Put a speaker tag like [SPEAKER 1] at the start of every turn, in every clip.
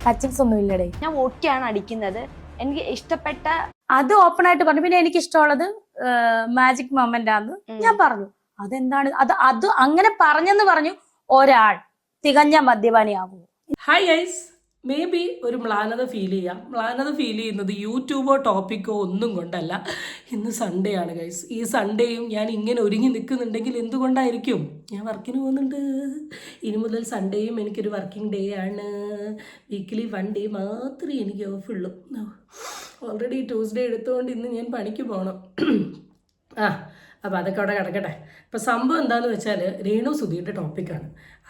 [SPEAKER 1] Touchings ഒന്നും ഇല്ലടേ.
[SPEAKER 2] ഞാൻ ഒക്കെയാണ് അടിക്കുന്നത്. എനിക്ക് ഇഷ്ടപ്പെട്ട
[SPEAKER 1] അത് ഓപ്പൺ ആയിട്ട് പറഞ്ഞു. പിന്നെ എനിക്ക് ഇഷ്ടമുള്ളത് മാജിക് മൊമെന്റ് ആണെന്ന് ഞാൻ പറഞ്ഞു. അതെന്താണ് അത് അങ്ങനെ പറഞ്ഞെന്ന് പറഞ്ഞു ഒരാൾ തികഞ്ഞ മദ്യപാനിയാകുമോ?
[SPEAKER 3] ഹായ് ഗൈസ്, മേ ബി ഒരു മ്ലാനത ഫീൽ ചെയ്യാം. മ്ലാനത ഫീൽ ചെയ്യുന്നത് യൂട്യൂബോ ടോപ്പിക്കോ ഒന്നും കൊണ്ടല്ല. ഇന്ന് സൺഡേ ആണ് ഗൈസ്. ഈ സൺഡേയും ഞാൻ ഇങ്ങനെ ഒരുങ്ങി നിൽക്കുന്നുണ്ടെങ്കിൽ എന്തുകൊണ്ടായിരിക്കും? ഞാൻ വർക്കിന് പോകുന്നുണ്ട്. ഇനി മുതൽ സൺഡേയും എനിക്കൊരു വർക്കിംഗ് ഡേ ആണ്. വീക്കിലി 1 ഡേ മാത്രമേ എനിക്ക് ഓഫുള്ളൂ. ഓൾറെഡി ട്യൂസ്ഡേ എടുത്തുകൊണ്ട് ഇന്ന് ഞാൻ പണിക്ക് പോകണം. അപ്പോൾ അതൊക്കെ അവിടെ കിടക്കട്ടെ. ഇപ്പോൾ സംഭവം എന്താണെന്ന് വെച്ചാൽ രേണു സുധിയുടെ ടോപ്പിക്കാണ്.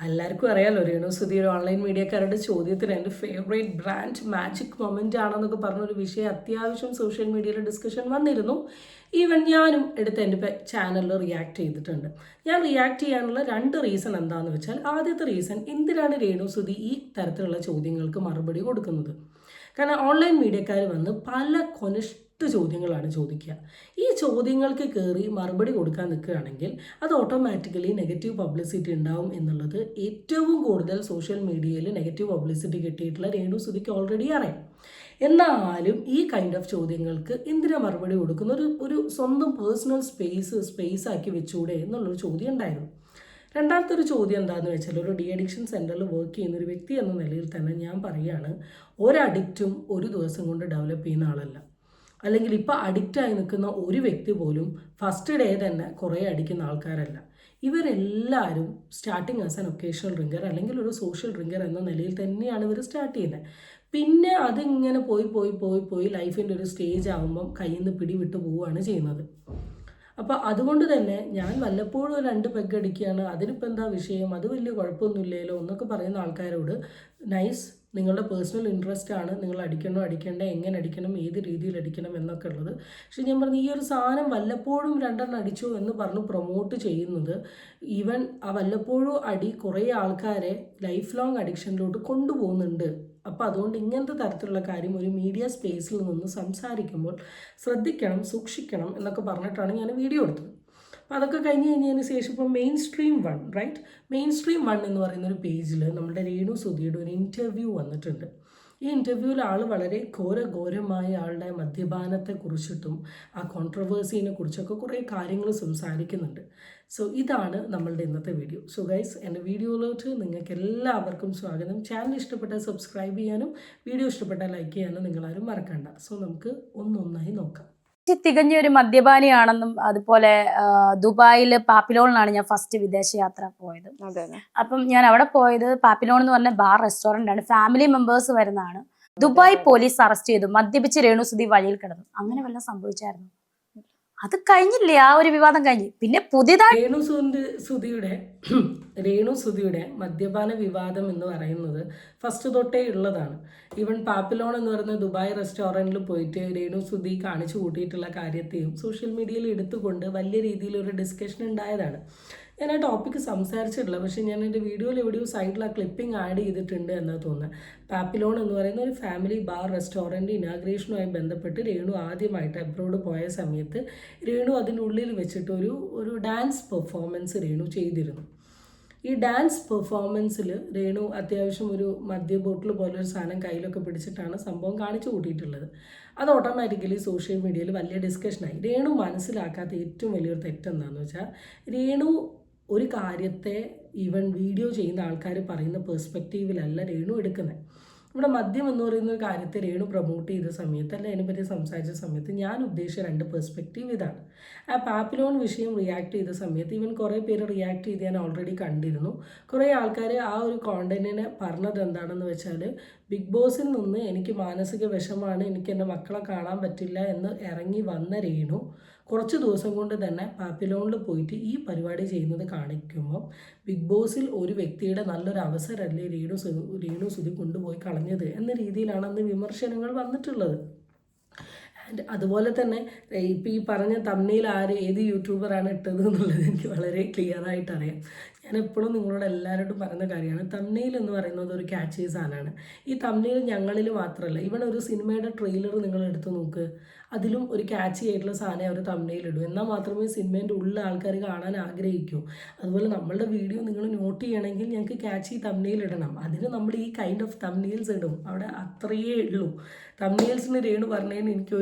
[SPEAKER 3] എല്ലാവർക്കും അറിയാമല്ലോ, രേണു സുധി ഒരു ഓൺലൈൻ മീഡിയക്കാരുടെ ചോദ്യത്തിന് എൻ്റെ ഫേവറേറ്റ് ബ്രാൻഡ് മാജിക് മൊമെൻ്റ് ആണെന്നൊക്കെ പറഞ്ഞൊരു വിഷയം അത്യാവശ്യം സോഷ്യൽ മീഡിയയിൽ ഡിസ്കഷൻ വന്നിരുന്നു. ഈവൻ ഞാനും എടുത്ത് എൻ്റെ ചാനലിൽ റിയാക്ട് ചെയ്തിട്ടുണ്ട്. ഞാൻ റിയാക്ട് ചെയ്യാനുള്ള 2 റീസൺ എന്താണെന്ന് വെച്ചാൽ, ആദ്യത്തെ റീസൺ, എന്തിനാണ് രേണു സുധി ഈ തരത്തിലുള്ള ചോദ്യങ്ങൾക്ക് മറുപടി കൊടുക്കുന്നത്? കാരണം ഓൺലൈൻ മീഡിയക്കാർ വന്ന് പല ചോദ്യങ്ങളാണ് ചോദിക്കുക. ഈ ചോദ്യങ്ങൾക്ക് കയറി മറുപടി കൊടുക്കാൻ നിൽക്കുകയാണെങ്കിൽ അത് ഓട്ടോമാറ്റിക്കലി നെഗറ്റീവ് പബ്ലിസിറ്റി ഉണ്ടാവും എന്നുള്ളത് ഏറ്റവും കൂടുതൽ സോഷ്യൽ മീഡിയയിൽ നെഗറ്റീവ് പബ്ലിസിറ്റി കിട്ടിയിട്ടുള്ള രേണു സുധിക്ക് ഓൾറെഡി അറിയാം. എന്നാലും ഈ കൈൻഡ് ഓഫ് ചോദ്യങ്ങൾക്ക് എന്തിനാ മറുപടി കൊടുക്കുന്ന? ഒരു സ്വന്തം പേഴ്സണൽ സ്പേസ് ആക്കി വെച്ചൂടെ എന്നുള്ളൊരു ചോദ്യം ഉണ്ടായിരുന്നു. രണ്ടാമത്തെ ഒരു ചോദ്യം എന്താണെന്ന് വെച്ചാൽ, ഒരു ഡി അഡിക്ഷൻ സെൻറ്ററിൽ വർക്ക് ചെയ്യുന്ന ഒരു വ്യക്തി എന്ന നിലയിൽ തന്നെ ഞാൻ പറയുകയാണ്, ഒരഡിക്റ്റും ഒരു ദിവസം കൊണ്ട് ഡെവലപ്പ് ചെയ്യുന്ന ആളല്ല. അല്ലെങ്കിൽ ഇപ്പോൾ അഡിക്റ്റായി നിൽക്കുന്ന ഒരു വ്യക്തി പോലും ഫസ്റ്റ് ഡേ തന്നെ കുറേ അടിക്കുന്ന ആൾക്കാരല്ല. ഇവരെല്ലാവരും starting as an occasional drinker അല്ലെങ്കിൽ ഒരു സോഷ്യൽ ഡ്രിങ്കർ എന്ന നിലയിൽ തന്നെയാണ് ഇവർ സ്റ്റാർട്ട് ചെയ്യുന്നത്. പിന്നെ അതിങ്ങനെ പോയി ലൈഫിൻ്റെ ഒരു സ്റ്റേജ് ആകുമ്പം കയ്യിൽ നിന്ന് പിടിവിട്ട് പോവുകയാണ് ചെയ്യുന്നത്. അപ്പോൾ അതുകൊണ്ട് തന്നെ ഞാൻ വല്ലപ്പോഴും 2 പെഗ് അടിക്കുകയാണ്, അതിനിപ്പോൾ എന്താ വിഷയം, അത് വലിയ കുഴപ്പമൊന്നുമില്ലല്ലോ എന്നൊക്കെ പറയുന്ന ആൾക്കാരോട് നൈസ്, നിങ്ങളുടെ പേഴ്സണൽ ഇൻട്രസ്റ്റ് ആണ്, നിങ്ങൾ അടിക്കണ്ട, എങ്ങനെ അടിക്കണം, ഏത് രീതിയിൽ അടിക്കണം എന്നൊക്കെ ഉള്ളത്. പക്ഷെ ഞാൻ പറഞ്ഞു, ഈ ഒരു സാധനം വല്ലപ്പോഴും 2 അടിച്ചു എന്ന് പറഞ്ഞ് പ്രൊമോട്ട് ചെയ്യുന്നത്, ഈവൻ ആ വല്ലപ്പോഴും അടി കുറേ ആൾക്കാരെ ലൈഫ് ലോങ് അഡിക്ഷനിലോട്ട് കൊണ്ടുപോകുന്നുണ്ട്. അപ്പോൾ അതുകൊണ്ട് ഇങ്ങനത്തെ തരത്തിലുള്ള കാര്യം ഒരു മീഡിയ സ്പേസിൽ നിന്ന് സംസാരിക്കുമ്പോൾ ശ്രദ്ധിക്കണം, സൂക്ഷിക്കണം എന്നൊക്കെ പറഞ്ഞിട്ടാണ് ഞാൻ വീഡിയോ എടുത്തത്. അപ്പോൾ അതൊക്കെ കഴിഞ്ഞതിന് ശേഷം ഇപ്പോൾ മെയിൻ സ്ട്രീം 1 എന്ന് പറയുന്ന ഒരു പേജിൽ നമ്മുടെ രേണു സുധിയുടെ ഒരു ഇൻ്റർവ്യൂ വന്നിട്ടുണ്ട്. ഈ ഇൻ്റർവ്യൂവിൽ ആൾ വളരെ ഘോരമായ ആളുടെ മദ്യപാനത്തെക്കുറിച്ചിട്ടും ആ കോൺട്രവേഴ്സിനെ കുറിച്ചൊക്കെ കുറേ കാര്യങ്ങൾ സംസാരിക്കുന്നുണ്ട്. സോ ഇതാണ് നമ്മളുടെ ഇന്നത്തെ വീഡിയോ. സോ ഗൈസ്, എൻ്റെ വീഡിയോയിലോട്ട് നിങ്ങൾക്ക് എല്ലാവർക്കും സ്വാഗതം. ചാനൽ ഇഷ്ടപ്പെട്ടാൽ സബ്സ്ക്രൈബ് ചെയ്യാനും വീഡിയോ ഇഷ്ടപ്പെട്ടാൽ ലൈക്ക് ചെയ്യാനും നിങ്ങളാരും മറക്കണ്ട. സോ നമുക്ക് ഒന്നൊന്നായി നോക്കാം.
[SPEAKER 1] തികഞ്ഞ ഒരു മദ്യപാനിയാണെന്നും അതുപോലെ ദുബായിൽ പാപ്പിലോണിലാണ് ഞാൻ ഫസ്റ്റ് വിദേശയാത്ര പോയത്. അപ്പം ഞാൻ അവിടെ പോയത് പാപ്പിലോൺ എന്ന് പറഞ്ഞ ബാർ റെസ്റ്റോറന്റ് ആണ്. ഫാമിലി മെമ്പേഴ്സ് വരുന്നതാണ്. ദുബായ് പോലീസ് അറസ്റ്റ് ചെയ്തു. മദ്യപിച്ച് രേണു സുധി വഴിയിൽ കിടന്നു. അങ്ങനെ വല്ലതും സംഭവിച്ചായിരുന്നു? അത് കഴിഞ്ഞില്ലേ, ആ ഒരു വിവാദം കഴിഞ്ഞ്. പിന്നെ പുതിയതായി
[SPEAKER 3] രേണു സുധിയുടെ മദ്യപാന വിവാദം എന്ന് പറയുന്നത് ഫസ്റ്റ് തൊട്ടേ ഉള്ളതാണ്. ഈവൻ പാപ്പിലോൺ എന്ന് പറയുന്ന ദുബായ് റെസ്റ്റോറൻറ്റിൽ പോയിട്ട് രേണു സുധി കാണിച്ചു കൂട്ടിയിട്ടുള്ള കാര്യത്തെയും സോഷ്യൽ മീഡിയയിൽ എടുത്തുകൊണ്ട് വലിയ രീതിയിലൊരു ഡിസ്കഷൻ ഉണ്ടായതാണ്. ഞാൻ ആ ടോപ്പിക്ക് സംസാരിച്ചിട്ടില്ല, പക്ഷേ ഞാൻ എൻ്റെ വീഡിയോയിൽ എവിടെയോ സൈഡിൽ ആ ക്ലിപ്പിംഗ് ആഡ് ചെയ്തിട്ടുണ്ട് എന്നാണ് തോന്നുന്നത്. പാപ്പിലോൺ എന്ന് പറയുന്ന ഒരു ഫാമിലി ബാർ റെസ്റ്റോറൻറ്റ് ഇനാഗ്രേഷനുമായി ബന്ധപ്പെട്ട് രേണു ആദ്യമായിട്ട് അബ്രോഡ് പോയ സമയത്ത് രേണു അതിനുള്ളിൽ വെച്ചിട്ട് ഒരു ഡാൻസ് പെർഫോമൻസ് രേണു ചെയ്തിരുന്നു. ഈ ഡാൻസ് പെർഫോമൻസിൽ രേണു അത്യാവശ്യം ഒരു മദ്യ ബോട്ടിൽ പോലൊരു സാധനം കയ്യിലൊക്കെ പിടിച്ചിട്ടാണ് സംഭവം കാണിച്ചു കൂട്ടിയിട്ടുള്ളത്. അത് ഓട്ടോമാറ്റിക്കലി സോഷ്യൽ മീഡിയയിൽ വലിയ ഡിസ്കഷനായി. രേണു മനസ്സിലാക്കാത്ത ഏറ്റവും വലിയൊരു തെറ്റെന്താണെന്ന് വെച്ചാൽ, രേണു ഒരു കാര്യത്തെ ഈവൻ വീഡിയോ ചെയ്യുന്ന ആൾക്കാർ പറയുന്ന പെർസ്പെക്റ്റീവിലല്ല രേണു എടുക്കുന്നത്. ഇവിടെ മദ്യം എന്ന് പറയുന്ന ഒരു കാര്യത്തെ രേണു പ്രൊമോട്ട് ചെയ്ത സമയത്ത്, അല്ല അതിനെപ്പറ്റി സംസാരിച്ച സമയത്ത് ഞാൻ ഉദ്ദേശിച്ച 2 പെർസ്പെക്റ്റീവ് ഇതാണ്. ആ പാപ്പിലോൺ വിഷയം റിയാക്ട് ചെയ്ത സമയത്ത് ഈവൻ കുറേ പേര് റിയാക്ട് ചെയ്ത് ഞാൻ ഓൾറെഡി കണ്ടിരുന്നു. കുറേ ആൾക്കാർ ആ ഒരു കോണ്ടന്റിനെ പറഞ്ഞത് എന്താണെന്ന് വെച്ചാൽ, ബിഗ് ബോസിൽ നിന്ന് എനിക്ക് മാനസിക വിഷമാണ്, എനിക്ക് എൻ്റെ മക്കളെ കാണാൻ പറ്റില്ല എന്ന് ഇറങ്ങി വന്ന രേണു കുറച്ച് ദിവസം കൊണ്ട് തന്നെ പാപ്പിലോണിൽ പോയിട്ട് ഈ പരിപാടി ചെയ്യുന്നത് കാണിക്കുമ്പോൾ ബിഗ് ബോസിൽ ഒരു വ്യക്തിയുടെ നല്ലൊരു അവസരമല്ലേ രേണു സുധി കൊണ്ടുപോയി കളഞ്ഞത് എന്ന രീതിയിലാണ് അന്ന് വിമർശനങ്ങൾ വന്നിട്ടുള്ളത്. ആൻഡ് അതുപോലെ തന്നെ ഇപ്പോൾ ഈ പറഞ്ഞ തമ്മിൽ ഏത് യൂട്യൂബറാണ് ഇട്ടത് എന്നുള്ളത് എനിക്ക് വളരെ ക്ലിയർ ആയിട്ട് അറിയാം. ഞാൻ എപ്പോഴും നിങ്ങളോട് എല്ലാവരോടും പറയുന്ന കാര്യമാണ്, തംബ്നെയിൽ എന്ന് പറയുന്നത് ഒരു ക്യാച്ചി സാധനമാണ്. ഈ തംബ്നെയിൽ ഞങ്ങളിൽ മാത്രമല്ല, ഇവൻ ഒരു സിനിമയുടെ ട്രെയിലർ നിങ്ങൾ എടുത്ത് നോക്ക്, അതിലും ഒരു ക്യാച്ചി ആയിട്ടുള്ള സാധനം അവർ തംബ്നെയിൽ ഇടും. എന്നാൽ മാത്രമേ സിനിമേൻ്റെ ഉള്ളിൽ ആൾക്കാർ കാണാൻ ആഗ്രഹിക്കൂ. അതുപോലെ നമ്മളുടെ വീഡിയോ നിങ്ങൾ നോട്ട് ചെയ്യണമെങ്കിൽ ഞങ്ങൾക്ക് ക്യാച്ചി തംബ്നെയിൽ ഇടണം. അതിന് നമ്മൾ ഈ കൈൻഡ് ഓഫ് തംബ്നെയിൽസ് ഇടും. അവിടെ അത്രയേ ഉള്ളൂ. തംബ്നെയിൽസിന് രേണു പറഞ്ഞതിന്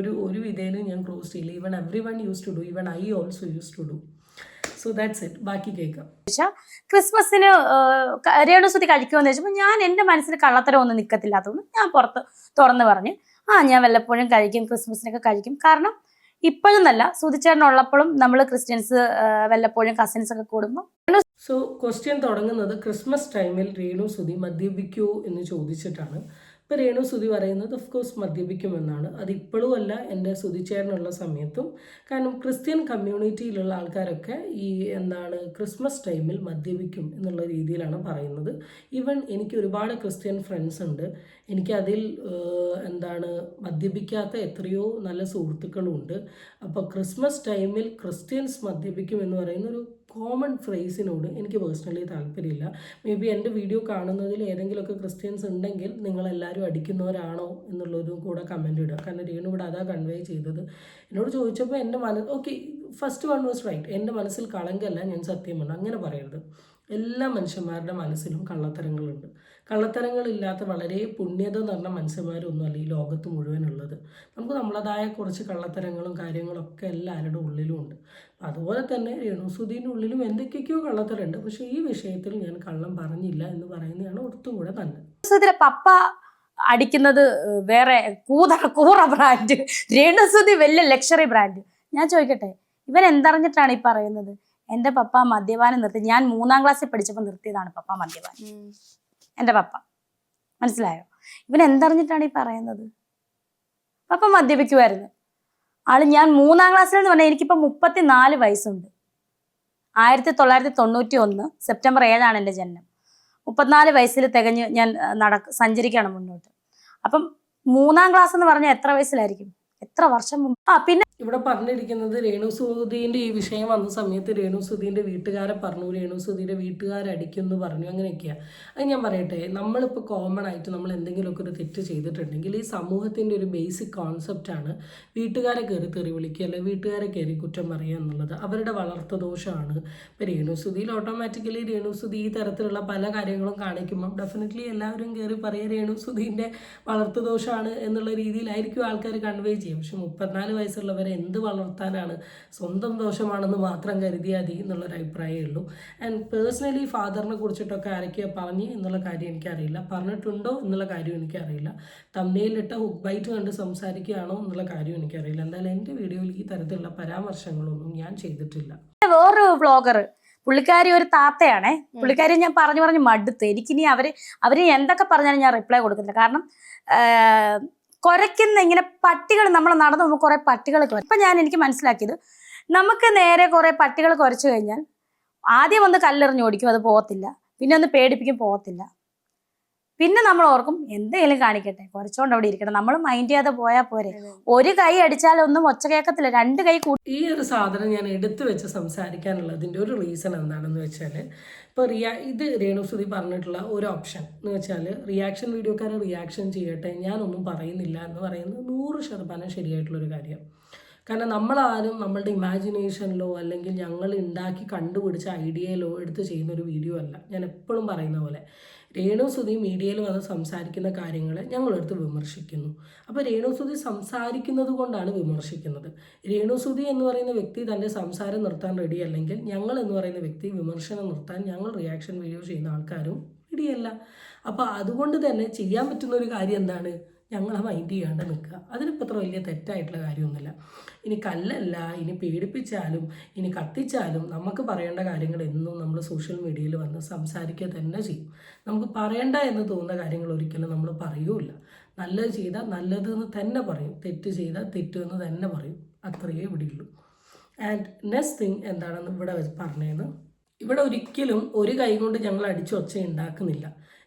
[SPEAKER 3] ഒരു വിധേയനും ഞാൻ ക്രോസ് ചെയ്യില്ല. Even everyone use to do, even I also use to do. So that's it. ബാക്കി കേൾക്കാം.
[SPEAKER 1] ക്രിസ്മസിന് രേണുസുതി കഴിക്കുമെന്ന് ചോദിച്ചപ്പോൾ ഞാൻ എൻ്റെ മനസ്സിൽ കള്ളത്തരം ഒന്നും നിൽക്കത്തില്ലാത്തതുകൊണ്ട് ഞാൻ പുറത്ത് തുറന്ന് പറഞ്ഞു, ഞാൻ വല്ലപ്പോഴും കഴിക്കും, ക്രിസ്മസിനൊക്കെ കഴിക്കും. കാരണം ഇപ്പോഴും നല്ല സുധിച്ചേട്ടനുള്ളപ്പോഴും നമ്മൾ ക്രിസ്ത്യൻസ് വല്ലപ്പോഴും കസിൻസ് ഒക്കെ കൂടുമ്പോൾ.
[SPEAKER 3] സോ ക്വസ്റ്റ്യൻ തുടങ്ങുന്നത് ക്രിസ്മസ് ടൈമിൽ രേണു സുധി മദ്യപിക്കൂ എന്ന് ചോദിച്ചിട്ടാണ്. ഇപ്പോൾ രേണു സുധി പറയുന്നത് ഓഫ് കോഴ്സ് മദ്യപിക്കുമെന്നാണ്. അത് ഇപ്പോഴും അല്ല, എൻ്റെ സുധിച്ചേട്ടനുള്ള സമയത്തും. കാരണം ക്രിസ്ത്യൻ കമ്മ്യൂണിറ്റിയിലുള്ള ആൾക്കാരൊക്കെ ക്രിസ്മസ് ടൈമിൽ മദ്യപിക്കും എന്നുള്ള രീതിയിലാണ് പറയുന്നത്. ഈവൻ എനിക്ക് ഒരുപാട് ക്രിസ്ത്യൻ ഫ്രണ്ട്സ് ഉണ്ട്. എനിക്കതിൽ മദ്യപിക്കാത്ത എത്രയോ നല്ല സുഹൃത്തുക്കളുണ്ട്. അപ്പോൾ ക്രിസ്മസ് ടൈമിൽ ക്രിസ്ത്യൻസ് മദ്യപിക്കും എന്ന് പറയുന്ന ഒരു കോമൺ ഫ്രേസിനോട് എനിക്ക് പേഴ്സണലി താല്പര്യമില്ല. മേ ബി എൻ്റെ വീഡിയോ കാണുന്നതിൽ ഏതെങ്കിലുമൊക്കെ ക്രിസ്ത്യൻസ് ഉണ്ടെങ്കിൽ നിങ്ങളെല്ലാവരും അടിക്കുന്നവരാണോ എന്നുള്ളതും കൂടെ കമൻറ്റ് ഇടുക. കാരണം രേണു ഇവിടെ അതാ കൺവേ ചെയ്തത്. എന്നോട് ചോദിച്ചപ്പോൾ എൻ്റെ okay, first one was right. എൻ്റെ മനസ്സിൽ കളങ്കല്ല, ഞാൻ സത്യം പറഞ്ഞു. അങ്ങനെ പറയരുത്. എല്ലാ മനുഷ്യന്മാരുടെ മനസ്സിലും കള്ളത്തരങ്ങളുണ്ട്. കള്ളത്തരങ്ങളില്ലാത്ത വളരെ പുണ്യത നിറഞ്ഞ മനുഷ്യന്മാരൊന്നുമല്ല ഈ ലോകത്ത് മുഴുവനുള്ളത്. നമുക്ക് നമ്മളതായ കുറച്ച് കള്ളത്തരങ്ങളും കാര്യങ്ങളൊക്കെ എല്ലാവരുടെ ഉള്ളിലും ഉണ്ട്. അതുപോലെ തന്നെ രേണുസുധീൻ്റെ ഉള്ളിലും എന്തൊക്കെയൊക്കെയോ കള്ളത്തരമുണ്ട്. പക്ഷേ ഈ വിഷയത്തിൽ ഞാൻ കള്ളം പറഞ്ഞില്ല എന്ന് പറയുന്നതാണ് ഒട്ടും കൂടെ നല്ലത്.
[SPEAKER 1] പപ്പ അടിക്കുന്നത് വേറെ കൂറ ബ്രാൻഡ്, രേണുസുധി വലിയ ലക്ഷറി ബ്രാൻഡ്. ഞാൻ ചോദിക്കട്ടെ, ഇവൻ എന്തറിഞ്ഞിട്ടാണ് ഈ പറയുന്നത്? എൻ്റെ പപ്പ മദ്യപാനം നിർത്തി. ഞാൻ 3ാം ക്ലാസ്സിൽ പഠിച്ചപ്പോൾ നിർത്തിയതാണ് പപ്പ മദ്യപാനം. എൻ്റെ പപ്പ, മനസ്സിലായോ? ഇവൻ എന്തറിഞ്ഞിട്ടാണ് ഈ പറയുന്നത്? പപ്പ മദ്യപിക്കുമായിരുന്നു ആള്. ഞാൻ 3ാം ക്ലാസ്സിൽ എന്ന് പറഞ്ഞാൽ എനിക്കിപ്പോൾ 34 വയസ്സുണ്ട്. 1991 സെപ്റ്റംബർ 7 എൻ്റെ ജനനം. 34 വയസ്സിൽ തികഞ്ഞ് ഞാൻ സഞ്ചരിക്കുകയാണ് മുന്നോട്ട്. അപ്പം 3ാം ക്ലാസ് എന്ന് പറഞ്ഞാൽ എത്ര വയസ്സിലായിരിക്കും? എത്ര വർഷം മുമ്പ്? പിന്നെ
[SPEAKER 3] ഇവിടെ പറഞ്ഞിരിക്കുന്നത് രേണുസുധീൻ്റെ ഈ വിഷയം വന്ന സമയത്ത് രേണുസുധീൻ്റെ വീട്ടുകാരെ പറഞ്ഞു, രേണുസുധീൻ്റെ വീട്ടുകാരടിക്കുമെന്ന് പറഞ്ഞു, അങ്ങനെയൊക്കെയാണ്. അത് ഞാൻ പറയട്ടെ, നമ്മളിപ്പോൾ കോമൺ ആയിട്ട് നമ്മൾ എന്തെങ്കിലുമൊക്കെ ഒരു തെറ്റ് ചെയ്തിട്ടുണ്ടെങ്കിൽ ഈ സമൂഹത്തിൻ്റെ ഒരു ബേസിക് കോൺസെപ്റ്റാണ് വീട്ടുകാരെ കയറി തെറി വിളിക്കുക, അല്ലെങ്കിൽ വീട്ടുകാരെ കയറി കുറ്റം പറയുക എന്നുള്ളത്. അവരുടെ വളർത്തു ദോഷമാണ്. ഇപ്പോൾ രേണുസുധിയിൽ ഓട്ടോമാറ്റിക്കലി രേണുസുധി ഈ തരത്തിലുള്ള പല കാര്യങ്ങളും കാണിക്കുമ്പം ഡെഫിനറ്റ്ലി എല്ലാവരും കയറി പറയുക രേണുസുധീൻ്റെ വളർത്തു ദോഷമാണ് എന്നുള്ള രീതിയിലായിരിക്കും ആൾക്കാർ കൺവേ ചെയ്യും. പക്ഷെ 34 വയസ്സുള്ളവരെ എന്ത് വളർത്താനാണ്? സ്വന്തം ദോഷമാണെന്ന് മാത്രം കരുതിയാൽ മതി എന്നുള്ളൊരു അഭിപ്രായമേ ഉള്ളൂ. ആൻഡ് പേഴ്സണലി ഫാദറിനെ കുറിച്ചിട്ടൊക്കെ ആരൊക്കെയാണ് പറഞ്ഞ് എന്നുള്ള കാര്യം എനിക്കറിയില്ല, പറഞ്ഞിട്ടുണ്ടോ എന്നുള്ള കാര്യം എനിക്കറിയില്ല, തംബ്നെയിലിട്ട ഹുക്ക് ബൈറ്റ് കണ്ട് സംസാരിക്കുകയാണോ എന്നുള്ള കാര്യം എനിക്കറിയില്ല. എന്തായാലും എൻ്റെ വീഡിയോയിൽ ഈ തരത്തിലുള്ള പരാമർശങ്ങളൊന്നും ഞാൻ ചെയ്തിട്ടില്ല.
[SPEAKER 1] വേറൊരു വ്ളോഗർ, പുള്ളിക്കാരി ഒരു താത്തയാണേ. പുള്ളിക്കാരി ഞാൻ പറഞ്ഞു മടുത്ത്. എനിക്കിനി അവര് എന്തൊക്കെ പറഞ്ഞാലും ഞാൻ റിപ്ലൈ കൊടുക്കുന്നില്ല. കാരണം കുരയ്ക്കുന്ന ഇങ്ങനെ പട്ടികൾ, നമ്മൾ നടന്നു പോകുമ്പോൾ കുറെ പട്ടികൾ കുരയ്ക്കും. അപ്പം എനിക്ക് മനസ്സിലാക്കിയത്, നമുക്ക് നേരെ കുറെ പട്ടികൾ കുരച്ചു കഴിഞ്ഞാൽ ആദ്യം ഒന്ന് കല്ലെറിഞ്ഞ് ഓടിക്കും, അത് പോകത്തില്ല. പിന്നെ ഒന്ന് പേടിപ്പിക്കും, പോകത്തില്ല. പിന്നെ നമ്മൾ ഓർക്കും എന്തെങ്കിലും കാണിക്കട്ടെ, കുറച്ചുകൊണ്ട് അവിടെ ഇരിക്കട്ടെ, നമ്മൾ മൈൻഡ് ചെയ്യാതെ പോയാൽ പോരെ. ഒരു കൈ അടിച്ചാലൊന്നും ഒച്ച കേൾക്കത്തില്ല, 2 കൈ കൂട്ടി.
[SPEAKER 3] ഈ ഒരു സാധനം ഞാൻ എടുത്തു വെച്ച് സംസാരിക്കാനുള്ളതിൻ്റെ ഒരു റീസൺ എന്താണെന്ന് വെച്ചാൽ, ഇപ്പോൾ ഇത് രേണുസുധി പറഞ്ഞിട്ടുള്ള ഒരു ഓപ്ഷൻ എന്ന് വെച്ചാൽ റിയാക്ഷൻ വീഡിയോക്കാരെ റിയാക്ഷൻ ചെയ്യട്ടെ, ഞാനൊന്നും പറയുന്നില്ല എന്ന് പറയുന്നത് 100% ശരിയായിട്ടുള്ളൊരു കാര്യം. കാരണം നമ്മളാരും നമ്മളുടെ ഇമാജിനേഷനിലോ അല്ലെങ്കിൽ ഞങ്ങൾ ഉണ്ടാക്കി കണ്ടുപിടിച്ച ഐഡിയയിലോ എടുത്ത് ചെയ്യുന്നൊരു വീഡിയോ അല്ല. ഞാൻ എപ്പോഴും പറയുന്ന പോലെ രേണുസുധി മീഡിയയിൽ വന്ന് സംസാരിക്കുന്ന കാര്യങ്ങളെ ഞങ്ങളെടുത്ത് വിമർശിക്കുന്നു. അപ്പോൾ രേണുസുധി സംസാരിക്കുന്നത് കൊണ്ടാണ് വിമർശിക്കുന്നത്. രേണുസുധി എന്ന് പറയുന്ന വ്യക്തി തൻ്റെ സംസാരം നിർത്താൻ റെഡി അല്ലെങ്കിൽ ഞങ്ങൾ എന്ന് പറയുന്ന വ്യക്തി വിമർശനം നിർത്താൻ ഞങ്ങൾ റിയാക്ഷൻ വീഡിയോ ചെയ്യുന്ന ആൾക്കാരും റെഡിയല്ല. അപ്പോൾ അതുകൊണ്ട് തന്നെ ചെയ്യാൻ പറ്റുന്ന ഒരു കാര്യം എന്താണ്? ഞങ്ങളെ മൈൻഡ് ചെയ്യാണ്ട് നിൽക്കുക. അതിനിപ്പോൾ അത്ര വലിയ തെറ്റായിട്ടുള്ള കാര്യമൊന്നുമില്ല. ഇനി കല്ലല്ല, ഇനി പേടിപ്പിച്ചാലും ഇനി കത്തിച്ചാലും നമുക്ക് പറയേണ്ട കാര്യങ്ങൾ എന്നും നമ്മൾ സോഷ്യൽ മീഡിയയിൽ വന്ന് സംസാരിക്കുക തന്നെ ചെയ്യും. നമുക്ക് പറയണ്ട എന്ന് തോന്നുന്ന കാര്യങ്ങൾ ഒരിക്കലും നമ്മൾ പറയൂല. നല്ലത് ചെയ്താൽ നല്ലതെന്ന് തന്നെ പറയും, തെറ്റ് ചെയ്താൽ തെറ്റെന്ന് തന്നെ പറയും. അത്രയേ ഇവിടെ ഉള്ളൂ. ആൻഡ് നെക്സ്റ്റ് തിങ് എന്താണെന്ന് ഇവിടെ പറഞ്ഞതെന്ന്, ഇവിടെ ഒരിക്കലും ഒരു കൈ കൊണ്ട് ഞങ്ങൾ അടിച്ചൊച്ച ഉണ്ടാക്കുന്നില്ല.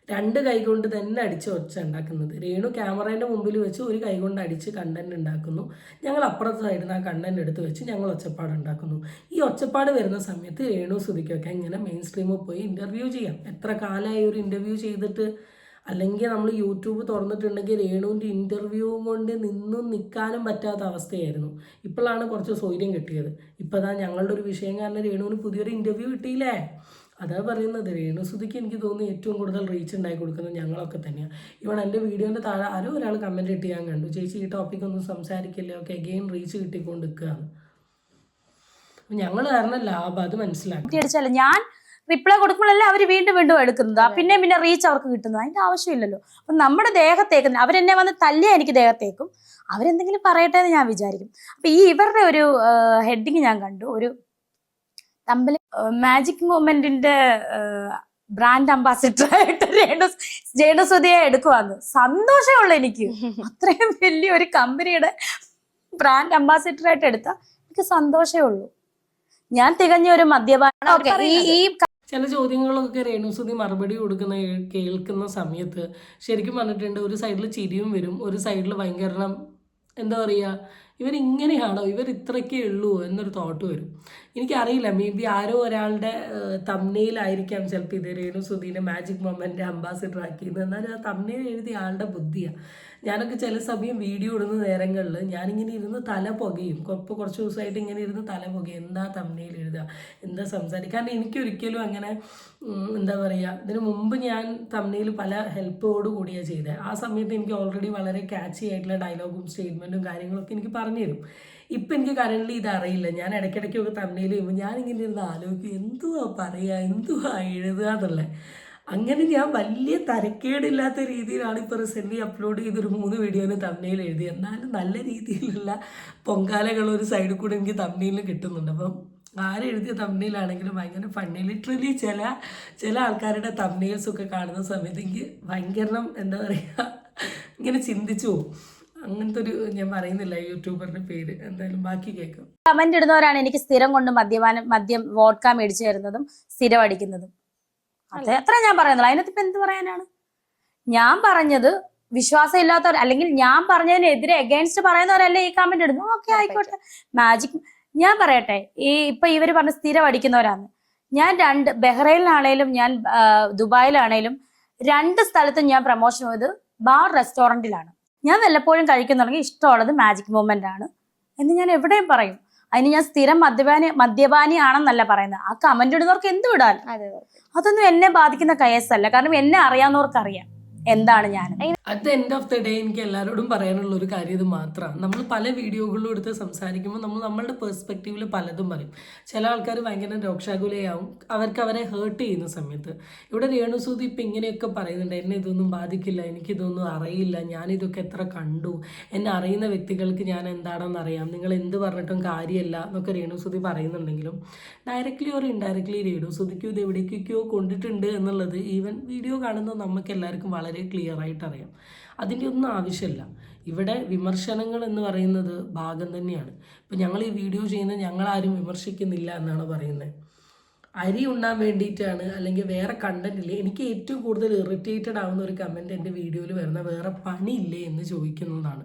[SPEAKER 3] 2 കൈ കൊണ്ട് തന്നെ അടിച്ച് ഒച്ച ഉണ്ടാക്കുന്നത്. രേണു ക്യാമറേൻ്റെ മുമ്പിൽ വെച്ച് ഒരു കൈ കൊണ്ട് അടിച്ച് കണ്ടന്റ് ഉണ്ടാക്കുന്നു. ഞങ്ങൾ അപ്പുറത്തെ സൈഡിൽ നിന്ന് ആ കണ്ടന്റ് എടുത്ത് വെച്ച് ഞങ്ങൾ ഒച്ചപ്പാട് ഉണ്ടാക്കുന്നു. ഈ ഒച്ചപ്പാട് വരുന്ന സമയത്ത് രേണു സുധിക്കൊക്കെ ഇങ്ങനെ മെയിൻ സ്ട്രീമിൽ പോയി ഇൻ്റർവ്യൂ ചെയ്യാം. എത്ര കാലമായി ഒരു ഇൻ്റർവ്യൂ ചെയ്തിട്ട്? അല്ലെങ്കിൽ നമ്മൾ യൂട്യൂബ് തുറന്നിട്ടുണ്ടെങ്കിൽ രേണുവിൻ്റെ ഇൻ്റർവ്യൂവും കൊണ്ട് നിൽക്കാനും പറ്റാത്ത അവസ്ഥയായിരുന്നു. ഇപ്പോഴാണ് കുറച്ച് സൗകര്യം കിട്ടിയത്. ഇപ്പോൾ അതാ ഞങ്ങളുടെ ഒരു വിഷയം കാരണം രേണുവിന് പുതിയൊരു ഇൻ്റർവ്യൂ കിട്ടിയില്ലേ? അതാ പറയുന്നത്. രേണു സുധിക്ക് എനിക്ക് തോന്നുന്നു ഏറ്റവും കൂടുതൽ റീച്ച് ഉണ്ടായി കൊടുക്കുന്നത് ഞങ്ങളൊക്കെ തന്നെയാണ്. ഇവൺ എൻ്റെ വീഡിയോൻ്റെ താഴെ ആരോ ഒരാൾ കമൻറ്റ് ഇട്ട് ഞാൻ കണ്ടു, ചേച്ചി ഈ ടോപ്പിക്കൊന്നും സംസാരിക്കില്ല, ഒക്കെ അഗെയിൻ റീച്ച് കിട്ടിക്കൊണ്ട് നിൽക്കുകയാണ്. ഞങ്ങൾ കാരണം ലാഭം അത് മനസ്സിലാക്കി.
[SPEAKER 1] ഞാൻ റിപ്ലൈ കൊടുക്കുമ്പോഴല്ലേ അവർ വീണ്ടും വീണ്ടും എടുക്കുന്നത്, പിന്നെ റീച്ച് അവർക്ക് കിട്ടുന്നത്. അതിന്റെ ആവശ്യമില്ലല്ലോ. അപ്പൊ നമ്മുടെ ദേഹത്തേക്ക് അവരെന്നെ വന്ന് തല്ലിയാ എനിക്ക് ദേഹത്തേക്കും, അവരെന്തെങ്കിലും പറയട്ടെ എന്ന് ഞാൻ വിചാരിക്കും. അപ്പൊ ഇവരുടെ ഒരു ഹെഡിങ് ഞാൻ കണ്ടു, ഒരു തമ്മിൽ മാജിക് മൊമെന്റിന്റെ ബ്രാൻഡ് അംബാസിഡർ ആയിട്ട് രേണുസുധിയെ എടുക്കുവാന്ന്. സന്തോഷമുള്ളൂ എനിക്ക്. അത്രയും വലിയ ഒരു കമ്പനിയുടെ ബ്രാൻഡ് അംബാസിഡർ ആയിട്ട് എടുത്താൽ എനിക്ക് സന്തോഷമേ ഉള്ളൂ. ഞാൻ തികഞ്ഞ ഒരു മദ്യപാനം. ഈ
[SPEAKER 3] ചില ചോദ്യങ്ങളൊക്കെ രേണുസുധി മറുപടി കേൾക്കുന്ന സമയത്ത് ശരിക്കും പറഞ്ഞിട്ടുണ്ട്, ഒരു സൈഡിൽ ചിരിയും വരും, ഒരു സൈഡിൽ ഭയങ്കര എന്താ പറയുക, ഇവരിങ്ങനെയാണോ, ഇവർ ഇത്രയ്ക്കേ ഉള്ളൂ എന്നൊരു തോട്ട് വരും. എനിക്കറിയില്ല, മേ ബി ആരോ ഒരാളുടെ തമ്നെയിലായിരിക്കാം ചിലപ്പോൾ ഇത് രേണുസുധീനെ മാജിക് മൊമെൻ്റ് അംബാസിഡർ ആക്കിയത്. എന്നാലും ആ തമ്നെയിൽ എഴുതിയ ആളുടെ ബുദ്ധിയാണ്. ഞാനൊക്കെ ചില സമയം വീഡിയോ ഇടുന്ന നേരങ്ങളിൽ ഞാനിങ്ങനെ ഇരുന്ന് തല പുകയും. ഇപ്പോൾ കുറച്ച് ദിവസമായിട്ട് ഇങ്ങനെ ഇരുന്ന് തല പുകയും, എന്താ തമ്നെയിൽ എഴുതുക, എന്താ സംസാരിക്കുക. കാരണം എനിക്കൊരിക്കലും അങ്ങനെ എന്താ പറയുക, ഇതിനു മുമ്പ് ഞാൻ തമ്നെയിൽ പല ഹെൽപ്പോട് കൂടിയാണ് ചെയ്തത്. ആ സമയത്ത് എനിക്ക് ഓൾറെഡി വളരെ ക്യാച്ചി ആയിട്ടുള്ള ഡയലോഗും സ്റ്റേറ്റ്മെൻറ്റും കാര്യങ്ങളൊക്കെ എനിക്ക് പറഞ്ഞു തരും. ഇപ്പം എനിക്ക് കറൻ്റ് ഇതറിയില്ല. ഞാൻ ഇടയ്ക്കിടയ്ക്കൊക്കെ തമ്നെയിൽ ചെയ്യുമ്പോൾ ഞാനിങ്ങനെ ഇരുന്ന് ആലോചിക്കും, എന്തുവാ പറയുക, എന്തുവാ എഴുതുക എന്നുള്ളത്. അങ്ങനെ ഞാൻ വലിയ തരക്കേടില്ലാത്ത രീതിയിലാണ് ഇപ്പോൾ റീസെൻ്റ്ലി അപ്ലോഡ് ചെയ്തൊരു 3 വീഡിയോന് തമ്നെയിൽ എഴുതി. എന്നാലും നല്ല രീതിയിലുള്ള പൊങ്കാലകൾ ഒരു സൈഡിൽ കൂടെ എനിക്ക് തമ്നെയിൽ കിട്ടുന്നുണ്ട്. അപ്പം ആരെഴുതിയ തമ്നെയിലാണെങ്കിലും ഭയങ്കര ഫണ്ണി. ലിറ്ററലി ചില ആൾക്കാരുടെ തമ്നെയിൽസൊക്കെ കാണുന്ന സമയത്ത് എനിക്ക് ഭയങ്കര എന്താ പറയുക, ഇങ്ങനെ ചിന്തിച്ചു പോകും. അങ്ങനത്തെ ഒരു, ഞാൻ പറയുന്നില്ല യൂട്യൂബറിന്റെ പേര്, എന്തായാലും ബാക്കി കേൾക്കാം.
[SPEAKER 1] കമന്റ് ഇടുന്നവരാണ് എനിക്ക് സ്ഥിരം കൊണ്ട് മദ്യം വോഡ്ക മേടിച്ചു തരുന്നതും സ്ഥിരം അടിക്കുന്നതും. അത് എത്ര ഞാൻ പറയുന്നുള്ളൂ. അതിനകത്ത് ഇപ്പൊ എന്ത് പറയാനാണ്? ഞാൻ പറഞ്ഞത് വിശ്വാസം ഇല്ലാത്തവർ, അല്ലെങ്കിൽ ഞാൻ പറഞ്ഞതിനെതിരെ അഗൈൻസ്റ്റ് പറയുന്നവരല്ലേ ഈ കമന്റ് ഇടുന്നു. ഓക്കെ, ആയിക്കോട്ടെ. മാജിക് ഞാൻ പറയട്ടെ, ഇപ്പൊ ഇവര് പറഞ്ഞ സ്ഥിരം അടിക്കുന്നവരാണ്. ഞാൻ ബഹ്റൈനിലാണേലും ഞാൻ ദുബായിലാണേലും 2 സ്ഥലത്തും ഞാൻ പ്രൊമോഷൻ ചെയ്ത് ബാർ റെസ്റ്റോറൻറ്റിലാണ്. ഞാൻ വല്ലപ്പോഴും കഴിക്കുന്നുണ്ടെങ്കിൽ ഇഷ്ടമുള്ളത് മാജിക് മൊമെന്റ് ആണ് എന്ന് ഞാൻ എവിടെയും പറയും. അതിന് ഞാൻ സ്ഥിരം മദ്യപാനിയാണെന്നല്ല പറയുന്നത്. ആ കമന്റ് ഇടുന്നവർക്ക് എന്ത് വിടാൻ, അതൊന്നും എന്നെ ബാധിക്കുന്ന കേസല്ല. കാരണം എന്നെ അറിയാവുന്നവർക്ക് അറിയാം എന്താണ് ഞാൻ.
[SPEAKER 3] At the end of the day എനിക്ക് എല്ലാവരോടും പറയാനുള്ള ഒരു കാര്യം ഇത് മാത്രമാണ്. നമ്മൾ പല വീഡിയോകളിലും എടുത്ത് സംസാരിക്കുമ്പോൾ നമ്മളുടെ പെർസ്പെക്റ്റീവിൽ പലതും പറയും. ചില ആൾക്കാർ ഭയങ്കര രോക്ഷാകുലയാവും അവർക്ക് അവരെ ഹേർട്ട് ചെയ്യുന്ന സമയത്ത്. ഇവിടെ രേണുസുധി ഇപ്പം ഇങ്ങനെയൊക്കെ പറയുന്നുണ്ട്, എന്നെ ഇതൊന്നും ബാധിക്കില്ല, എനിക്കിതൊന്നും അറിയില്ല, ഞാനിതൊക്കെ എത്ര കണ്ടു, എന്നെ അറിയുന്ന വ്യക്തികൾക്ക് ഞാൻ എന്താണെന്ന് അറിയാം, നിങ്ങൾ എന്ത് പറഞ്ഞിട്ടും കാര്യമല്ല എന്നൊക്കെ രേണുസുധി പറയുന്നുണ്ടെങ്കിലും ഡയറക്റ്റ്ലി ഓർ ഇൻഡയറക്റ്റ്ലി രേണുസുധിക്കും ഇത് എവിടേക്കൊക്കെയോ കൊണ്ടിട്ടുണ്ട് എന്നുള്ളത് ഈവൻ വീഡിയോ കാണുന്ന നമുക്ക് എല്ലാവർക്കും വളരെ ക്ലിയർ ആയിട്ട് അറിയാം. അതിൻ്റെ ഒന്നും ആവശ്യമില്ല. ഇവിടെ വിമർശനങ്ങൾ എന്ന് പറയുന്നത് ഭാഗം തന്നെയാണ്. ഇപ്പം ഞങ്ങൾ ഈ വീഡിയോ ചെയ്യുന്ന ഞങ്ങളാരും വിമർശിക്കുന്നില്ല എന്നാണ് പറയുന്നത്. അരി ഉണ്ണാൻ വേണ്ടിയിട്ടാണ്, അല്ലെങ്കിൽ വേറെ കണ്ടന്റില്ലേ. എനിക്ക് ഏറ്റവും കൂടുതൽ ഇറിറ്റേറ്റഡ് ആവുന്ന ഒരു കമൻറ്റ് എൻ്റെ വീഡിയോയിൽ വരുന്ന വേറെ പണിയില്ലേ എന്ന് ചോദിക്കുന്നതാണ്.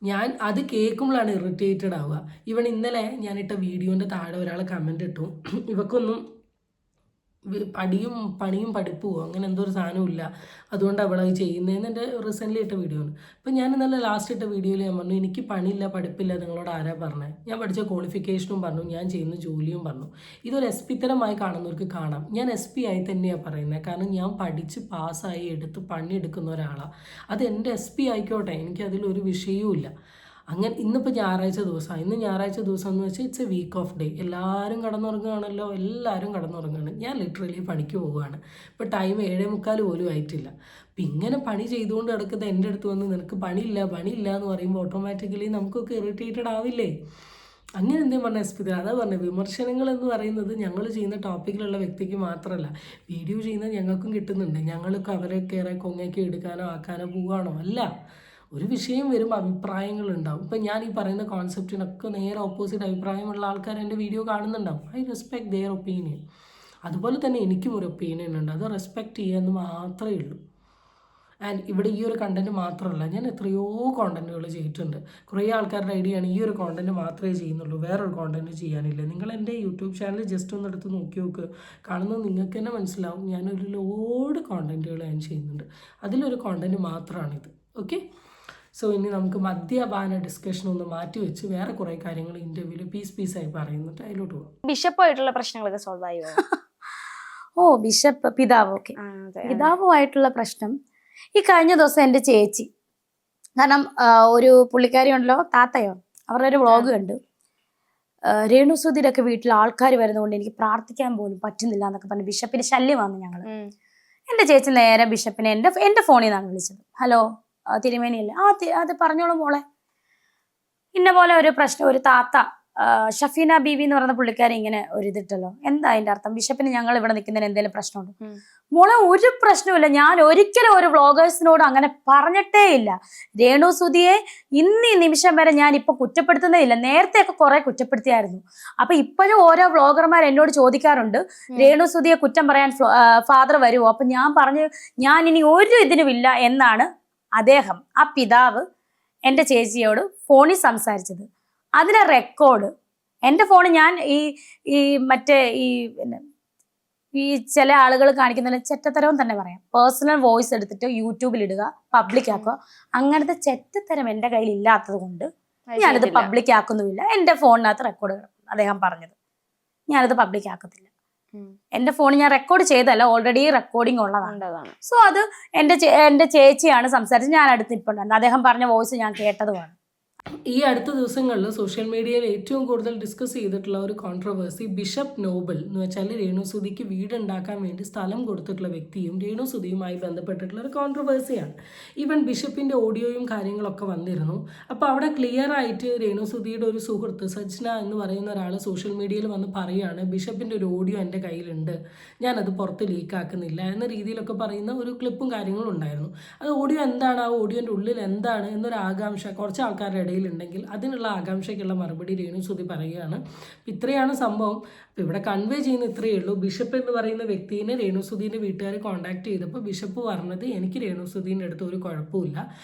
[SPEAKER 3] ഞാൻ അത് കേൾക്കുമ്പോഴാണ് ഇറിറ്റേറ്റഡ് ആവുക. ഇവൻ ഇന്നലെ ഞാനിട്ട വീഡിയോൻ്റെ താഴെ ഒരാൾ കമൻറ്റ് ഇട്ടു, ഇവക്കൊന്നും പണിയും പഠിപ്പുമോ അങ്ങനെ എന്തോ ഒരു സാധനമില്ല, അതുകൊണ്ട് അവൾ അത് ചെയ്യുന്നതെന്ന് എൻ്റെ റീസെൻ്റ്ലി ഇട്ട വീഡിയോ ആണ്. അപ്പം ഞാൻ ഇന്നലെ ലാസ്റ്റ് ഇട്ട വീഡിയോയിൽ ഞാൻ പറഞ്ഞു, എനിക്ക് പണിയില്ല പഠിപ്പില്ല നിങ്ങളോട് ആരാ പറഞ്ഞത്, ഞാൻ പഠിച്ച ക്വാളിഫിക്കേഷനും പറഞ്ഞു, ഞാൻ ചെയ്യുന്ന ജോലിയും പറഞ്ഞു. ഇതൊരു SP തരമായി കാണുന്നവർക്ക് കാണാം. ഞാൻ SP ആയി തന്നെയാണ് പറയുന്നത്. കാരണം ഞാൻ പഠിച്ച് പാസ്സായി എടുത്ത് പണിയെടുക്കുന്ന ഒരാളാണ്. അത് എൻ്റെ SP ആയിക്കോട്ടെ, എനിക്കതിലൊരു വിഷയവും ഇല്ല. അങ്ങനെ ഇന്നിപ്പോൾ ഞായറാഴ്ച ദിവസമാണ്. ഇന്ന് ഞായറാഴ്ച ദിവസം എന്ന് വെച്ചാൽ it's a week off day. എല്ലാവരും കടന്നുറങ്ങുകയാണല്ലോ, എല്ലാവരും കടന്നുറങ്ങുകയാണ്. ഞാൻ ലിറ്ററലി പണിക്ക് പോവുകയാണ്. ഇപ്പോൾ ടൈം 7:45 പോലും ആയിട്ടില്ല. അപ്പം ഇങ്ങനെ പണി ചെയ്തുകൊണ്ട് കിടക്കുന്നത് എൻ്റെ അടുത്ത് വന്ന് നിനക്ക് പണിയില്ല എന്ന് പറയുമ്പോൾ ഓട്ടോമാറ്റിക്കലി നമുക്കൊക്കെ ഇറിറ്റേറ്റഡ് ആവില്ലേ? അങ്ങനെ എന്തെങ്കിലും പറഞ്ഞ SP അതാ പറഞ്ഞത്. വിമർശനങ്ങൾ എന്ന് പറയുന്നത് ഞങ്ങൾ ചെയ്യുന്ന ടോപ്പിക്കിലുള്ള വ്യക്തിക്ക് മാത്രമല്ല, വീഡിയോ ചെയ്യുന്ന ഞങ്ങൾക്കും കിട്ടുന്നുണ്ട്. ഞങ്ങൾക്ക് അവരൊക്കെ ഏറെ കൊങ്ങയ്ക്ക് എടുക്കാനോ ആക്കാനോ പോവുകയാണോ? അല്ല. ഒരു വിഷയം വരുമ്പോൾ അഭിപ്രായങ്ങളുണ്ടാവും. ഇപ്പം ഞാൻ ഈ പറയുന്ന കോൺസെപ്റ്റിനൊക്കെ നേരെ ഓപ്പോസിറ്റ് അഭിപ്രായമുള്ള ആൾക്കാർ എൻ്റെ വീഡിയോ കാണുന്നുണ്ടാവും. I respect their opinion. അതുപോലെ തന്നെ എനിക്കും ഒരു ഒപ്പീനിയൻ ഉണ്ട്, അത് റെസ്പെക്റ്റ് ചെയ്യാമെന്ന് മാത്രമേ ഉള്ളൂ. ആൻഡ് ഇവിടെ ഈ ഒരു കണ്ടൻറ്റ് മാത്രമല്ല, ഞാൻ എത്രയോ കോണ്ടൻറ്റുകൾ ചെയ്തിട്ടുണ്ട്. കുറേ ആൾക്കാരുടെ ഐഡിയയാണ് ഈ ഒരു കോണ്ടൻറ്റ് മാത്രമേ ചെയ്യുന്നുള്ളൂ, വേറൊരു കോണ്ടൻറ്റ് ചെയ്യാനില്ല. നിങ്ങൾ എൻ്റെ യൂട്യൂബ് ചാനൽ ജസ്റ്റ് ഒന്ന് എടുത്ത് നോക്കി നോക്ക്, കാണുന്നത് നിങ്ങൾക്ക് തന്നെ മനസ്സിലാവും. ഞാനൊരു ലോഡ് കോണ്ടൻറ്റുകൾ ഞാൻ ചെയ്യുന്നുണ്ട്, അതിലൊരു കോണ്ടൻറ്റ് മാത്രമാണിത്. ഓക്കെ, സോ ഇനി നമുക്ക് മദ്യപാന ഡിസ്കഷൻ ഒന്ന് മാറ്റി വെച്ച് വേറെ കുറേ കാര്യങ്ങൾ ഇൻ്റർവ്യൂവിൽ പീസായി പറയുന്നുണ്ട്, അതിലോട്ട് പോകാം.
[SPEAKER 2] ബിഷപ്പായിട്ടുള്ള പ്രശ്നങ്ങളൊക്കെ സോൾവ് ആയോ?
[SPEAKER 1] ഓ, ബിഷപ്പ് പിതാവ്, ഓക്കെ. പിതാവുമായിട്ടുള്ള പ്രശ്നം ഈ കഴിഞ്ഞ ദിവസം എൻ്റെ ചേച്ചി, കാരണം ഒരു പുള്ളിക്കാരി ഉണ്ടല്ലോ, താത്തയോ, അവരുടെ ഒരു വ്ളോഗ് കണ്ടു. രേണുസുധിയുടെ ഒക്കെ വീട്ടിൽ ആൾക്കാർ വരുന്നതുകൊണ്ട് എനിക്ക് പ്രാർത്ഥിക്കാൻ പോലും പറ്റുന്നില്ല എന്നൊക്കെ പറഞ്ഞ് ബിഷപ്പിന് ശല്യമാണ് ഞങ്ങൾ. എൻ്റെ ചേച്ചി നേരെ ബിഷപ്പിനെ എൻ്റെ ഫോണിൽ നിന്നാണ് വിളിച്ചത്. ഹലോ തിരുമേനിയല്ലേ? അത് പറഞ്ഞോളൂ മോളെ, ഇന്ന പോലെ ഒരു പ്രശ്നം, ഒരു താത്ത ഷഫീന ബീവി എന്ന് പറയുന്ന പുള്ളിക്കാരി ഇങ്ങനെ ഒരു ഇതിട്ടല്ലോ, എന്താ അതിന്റെ അർത്ഥം? ബിഷപ്പിന് ഞങ്ങൾ ഇവിടെ നിൽക്കുന്നതിന് എന്തെങ്കിലും പ്രശ്നമുണ്ട്? മോളെ, ഒരു പ്രശ്നമില്ല. ഞാൻ ഒരിക്കലും ഒരു വ്ളോഗേഴ്സിനോട് അങ്ങനെ പറഞ്ഞിട്ടേ ഇല്ല. രേണുസുധിയെ ഇന്ന് ഈ നിമിഷം വരെ ഞാൻ ഇപ്പൊ കുറ്റപ്പെടുത്തുന്നേ ഇല്ല. നേരത്തെയൊക്കെ കുറെ കുറ്റപ്പെടുത്തിയായിരുന്നു. അപ്പൊ ഇപ്പോഴും ഓരോ വ്ളോഗർമാർ എന്നോട് ചോദിക്കാറുണ്ട്, രേണുസുധിയെ കുറ്റം പറയാൻ ഫാദർ വരുമോ? അപ്പൊ ഞാൻ പറഞ്ഞു, ഞാൻ ഇനി ഒരു ഇതിനുമില്ല എന്നാണ് അദ്ദേഹം, ആ പിതാവ്, എൻ്റെ ചേച്ചിയോട് ഫോണിൽ സംസാരിച്ചത്. അതിനെ റെക്കോർഡ് എൻ്റെ ഫോണിൽ ഞാൻ മറ്റേ ഈ ചില ആളുകൾ കാണിക്കുന്ന ചെറ്റത്തരവും തന്നെ പറയാം, പേഴ്സണൽ വോയിസ് എടുത്തിട്ട് യൂട്യൂബിൽ ഇടുക, പബ്ലിക് ആക്കുക. അങ്ങനത്തെ ചെറ്റത്തരം എൻ്റെ കയ്യിൽ ഇല്ലാത്തത് കൊണ്ട് ഞാനത് പബ്ലിക് ആക്കുന്നുമില്ല. എൻ്റെ ഫോണിനകത്ത് റെക്കോർഡ് അദ്ദേഹം പറഞ്ഞത് ഞാനത് പബ്ലിക് ആക്കത്തില്ല. എൻ്റെ ഫോൺ ഞാൻ റെക്കോർഡ് ചെയ്തല്ല, ഓൾറെഡി റെക്കോർഡിങ് ഉള്ളതാണ്. സോ അത് എൻ്റെ ചേച്ചിയാണ് സംസാരിച്ചത്, ഞാൻ അടുത്ത് ഇപ്പോഴുണ്ട്. അദ്ദേഹം പറഞ്ഞ വോയിസ് ഞാൻ കേട്ടതുമാണ്.
[SPEAKER 3] ഈ അടുത്ത ദിവസങ്ങളിൽ സോഷ്യൽ മീഡിയയിൽ ഏറ്റവും കൂടുതൽ ഡിസ്കസ് ചെയ്തിട്ടുള്ള ഒരു കോൺട്രവേഴ്സി ബിഷപ്പ് നോബൽ എന്ന് വെച്ചാൽ രേണുസുധിക്ക് വീടുണ്ടാക്കാൻ വേണ്ടി സ്ഥലം കൊടുത്തിട്ടുള്ള വ്യക്തിയും രേണുസുധിയുമായി ബന്ധപ്പെട്ടിട്ടുള്ള ഒരു കോൺട്രവേഴ്സിയാണ്. ഈവൻ ബിഷപ്പിൻ്റെ ഓഡിയോയും കാര്യങ്ങളൊക്കെ വന്നിരുന്നു. അപ്പോൾ അവിടെ ക്ലിയർ ആയിട്ട് രേണുസുധിയുടെ ഒരു സുഹൃത്ത് സജ്ന എന്ന് പറയുന്ന ഒരാൾ സോഷ്യൽ മീഡിയയിൽ വന്ന് പറയുകയാണ്, ബിഷപ്പിൻ്റെ ഒരു ഓഡിയോ എൻ്റെ കയ്യിലുണ്ട്, ഞാനത് പുറത്ത് ലീക്കാക്കുന്നില്ല എന്ന രീതിയിലൊക്കെ പറയുന്ന ഒരു ക്ലിപ്പും കാര്യങ്ങളും ഉണ്ടായിരുന്നു. അത് ഓഡിയോ എന്താണ്, ആ ഓഡിയോൻ്റെ ഉള്ളിൽ എന്താണ് എന്നൊരു ആകാംക്ഷ കുറച്ച് ആൾക്കാരുടെ ഇടയിലുണ്ടെങ്കിൽ അതിനുള്ള ആകാംക്ഷയ്ക്കുള്ള മറുപടി രേണുസുധി പറയുകയാണ്. ഇത്രയാണ് സംഭവം. അപ്പോൾ ഇവിടെ കൺവേ ചെയ്യുന്ന ഇത്രയേ ഉള്ളൂ. ബിഷപ്പ് എന്ന് പറയുന്ന വ്യക്തിനെ രേണുസുധീൻ്റെ വീട്ടുകാർ കോൺടാക്ട് ചെയ്തപ്പോൾ ബിഷപ്പ് പറഞ്ഞത്, എനിക്ക് രേണുസുധീൻ്റെ അടുത്ത് ഒരു കുഴപ്പമില്ല,